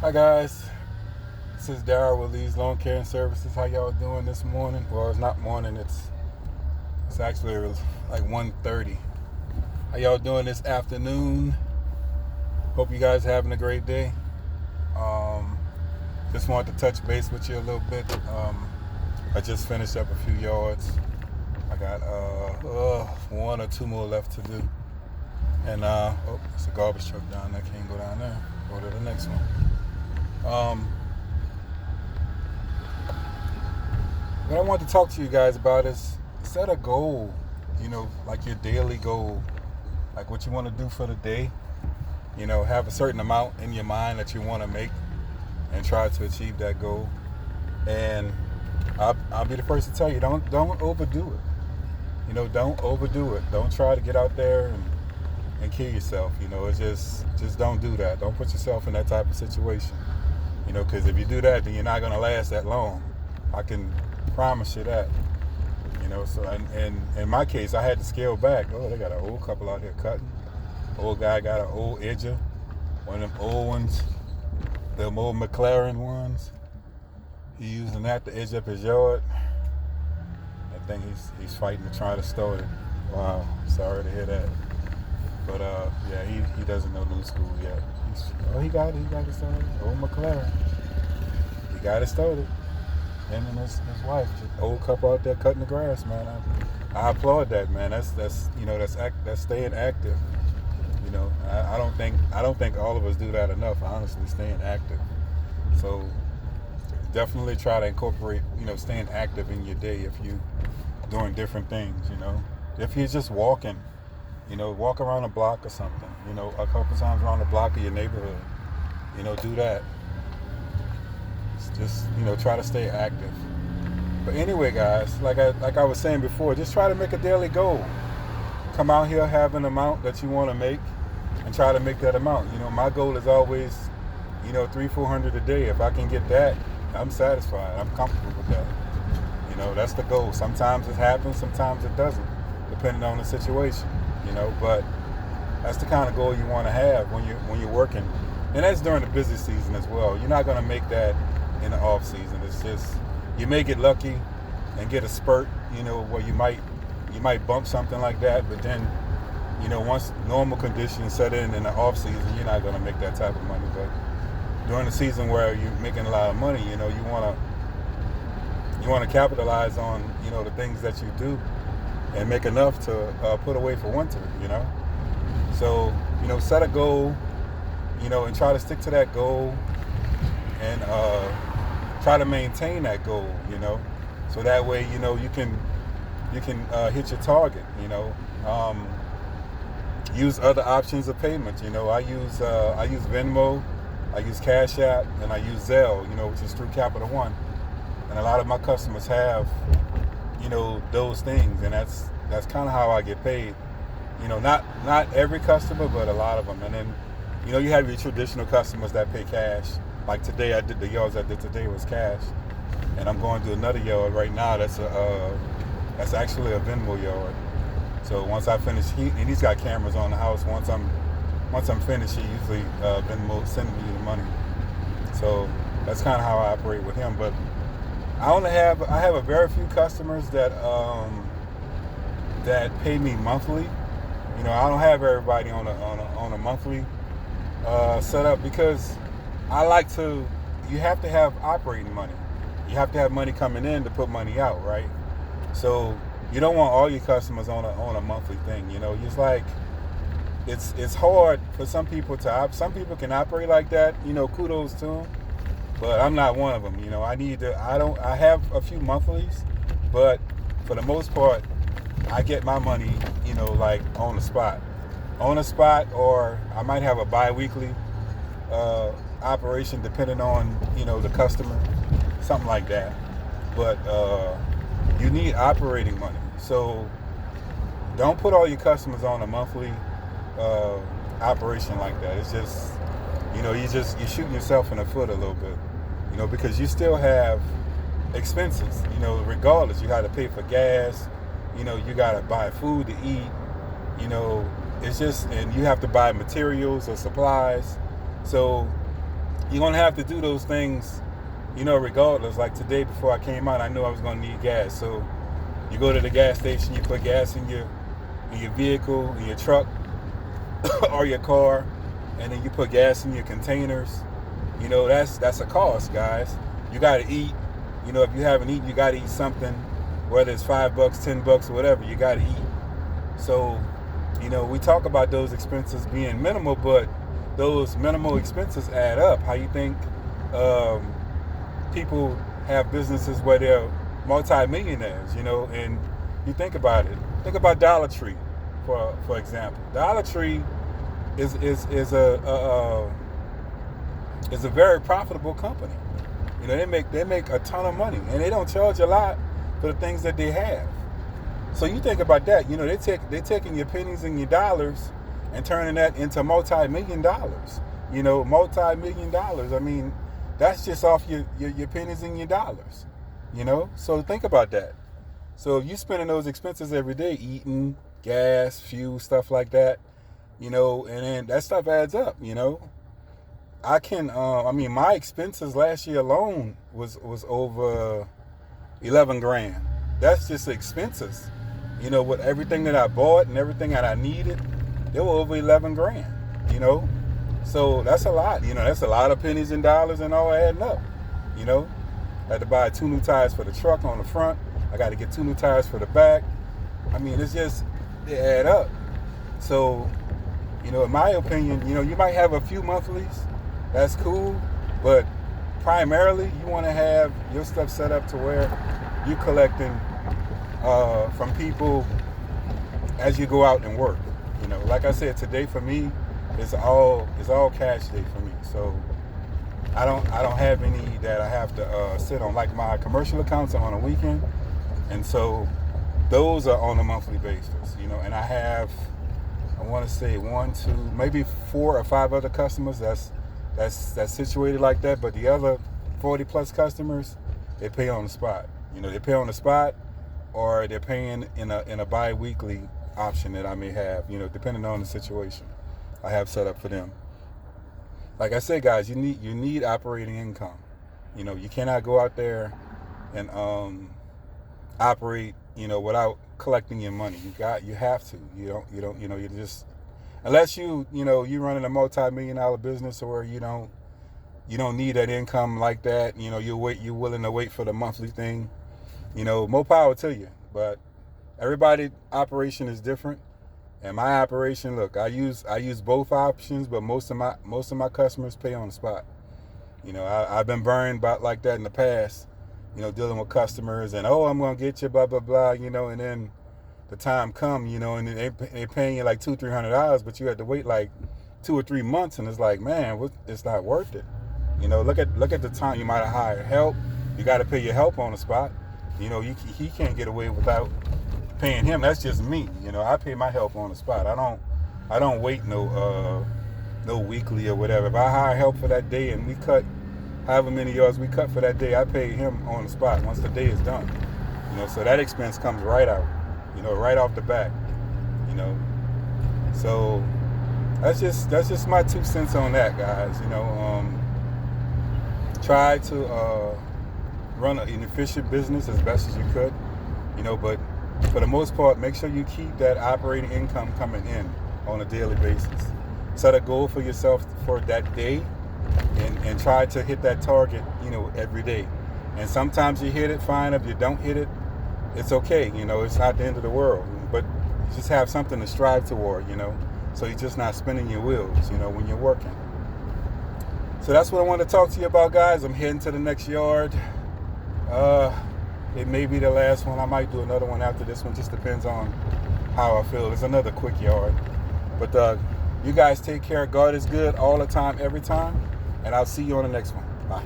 Hi guys, this is Daryl with Lee's Lawn Care and Services. How y'all doing this morning? Well, it's not morning. It's actually like 1:30. How y'all doing this afternoon? Hope you guys having a great day. Um, just wanted to touch base with you a little bit. I just finished up a few yards. I got one or two more left to do. And it's a garbage truck down there. Can't go down there. Go to the next one. Um, What I want to talk to you guys about is set a goal, like your daily goal, like what you want to do for the day. Have a certain amount in your mind that you want to make and try to achieve that goal. And I'll be the first to tell you, don't overdo it. Don't overdo it. Don't try to get out there and kill yourself. It's just don't do that. Don't put yourself in that type of situation. Because if you do that, then you're not going to last that long. I can promise you that. So and in my case, I had to scale back. Oh, they got an old couple out here cutting. Old guy got an old edger, one of them old ones, them old McLaren ones. He using that to edge up his yard. I think he's fighting to try to start it. Wow, sorry to hear that. But yeah, he doesn't know new school yet. He got it started. Old McLaren, he got it started. Him and his wife, just old couple out there cutting the grass, man. I applaud that, man. That's staying active. I don't think all of us do that enough. Honestly, staying active. So definitely try to incorporate, staying active in your day if you doing different things. If you're just walking, walk around a block or something. A couple times around the block of your neighborhood. Do that. Just try to stay active. But anyway, guys, like I was saying before, just try to make a daily goal. Come out here, have an amount that you want to make, and try to make that amount. My goal is always, 300-400 a day. If I can get that, I'm satisfied. I'm comfortable with that. That's the goal. Sometimes it happens, sometimes it doesn't, depending on the situation. But that's the kind of goal you want to have when you're working, and that's during the busy season as well. You're not going to make that in the off season. It's just you may get lucky and get a spurt, where you might bump something like that, but then once normal conditions set in the off season, you're not going to make that type of money. But during the season where you're making a lot of money, you want to capitalize on the things that you do and make enough to put away for winter. So set a goal, and try to stick to that goal, and try to maintain that goal, so that way, you can hit your target, use other options of payment. I use Venmo, I use Cash App, and I use Zelle, which is through Capital One, and a lot of my customers have, those things, and that's kind of how I get paid. Not every customer, but a lot of them, and then you have your traditional customers that pay cash. Like today, the yards I did today was cash, and I'm going to another yard right now. That's actually a Venmo yard. So once I finish, he's got cameras on the house. Once I'm finished, he usually Venmo send me the money. So that's kind of how I operate with him. But I have a very few customers that pay me monthly. I don't have everybody on a monthly setup, because you have to have operating money. You have to have money coming in to put money out, right? So you don't want all your customers on a monthly thing. It's like it's hard for some people some people can operate like that. Kudos to them, but I'm not one of them. I have a few monthlies, but for the most part, I get my money, like on the spot, or I might have a bi-weekly operation depending on the customer, something like that. But you need operating money, so don't put all your customers on a monthly operation like that. It's just you're shooting yourself in the foot a little bit, because you still have expenses, regardless. You got to pay for gas, you got to buy food to eat, it's just, and you have to buy materials or supplies. So you're gonna have to do those things, regardless. Like today, before I came out, I knew I was gonna need gas. So you go to the gas station, you put gas in your vehicle, in your truck, or your car, and then you put gas in your containers. That's a cost, guys. You gotta eat. If you haven't eaten, you gotta eat something, whether it's $5, $10, or whatever. You gotta eat. So, we talk about those expenses being minimal, but those minimal expenses add up. How you think people have businesses where they're multi-millionaires, and you think about it. Think about Dollar Tree, for example. Dollar Tree is a very profitable company. They make a ton of money, and they don't charge a lot for the things that they have. So you think about that. They're taking your pennies and your dollars and turning that into multi-million dollars. Multi-million dollars. I mean, that's just off your pennies and your dollars. So think about that. So if you're spending those expenses every day, eating, gas, fuel, stuff like that, and then that stuff adds up. My expenses last year alone was over 11 grand. That's just expenses. With everything that I bought and everything that I needed, they were over 11 grand. So that's a lot. That's a lot of pennies and dollars and all adding up. I had to buy 2 new tires for the truck on the front. I got to get 2 new tires for the back. I mean, they add up. So, in my opinion, you might have a few monthlies. That's cool. But primarily, you want to have your stuff set up to where you're collecting from people as you go out and work. Like I said, today for me, it's all cash day for me. So I don't have any that I have to sit on. Like my commercial accounts are on a weekend, and so those are on a monthly basis. And I have, I want to say 1, 2, maybe 4 or 5 other customers that's situated like that. But the other 40 plus customers, they pay on the spot. They pay on the spot, or they're paying in a bi-weekly option that I may have. Depending on the situation I have set up for them. Like I said, guys, you need operating income. You cannot go out there and operate, without collecting your money. You have to. You just, unless you running a multi-million-dollar business, or you don't need that income like that. You're willing to wait for the monthly thing. More power to you. But everybody operation is different. And my operation, look, I use both options, but most of my customers pay on the spot. I've been burned by like that in the past. Dealing with customers and I'm gonna get you, blah blah blah. And then the time come, and they paying you like $200-$300, but you had to wait like 2 or 3 months, and it's like, man, it's not worth it. Look at the time. You might have hired help. You got to pay your help on the spot. He can't get away without paying him. That's just me. I pay my help on the spot. I don't wait no weekly or whatever. If I hire help for that day and we cut however many yards we cut for that day, I pay him on the spot once the day is done. So that expense comes right out. Right off the bat. So that's just my 2 cents on that, guys. Try to run an efficient business as best as you could. But for the most part, make sure you keep that operating income coming in on a daily basis. Set a goal for yourself for that day, and try to hit that target, every day. And sometimes you hit it, fine. If you don't hit it, it's okay. It's not the end of the world. But you just have something to strive toward, so you're just not spinning your wheels, when you're working. So that's what I want to talk to you about, guys. I'm heading to the next yard. It may be the last one. I might do another one after this one. Just depends on how I feel. It's another quick yard. But you guys take care. God is good all the time, every time. And I'll see you on the next one. Bye.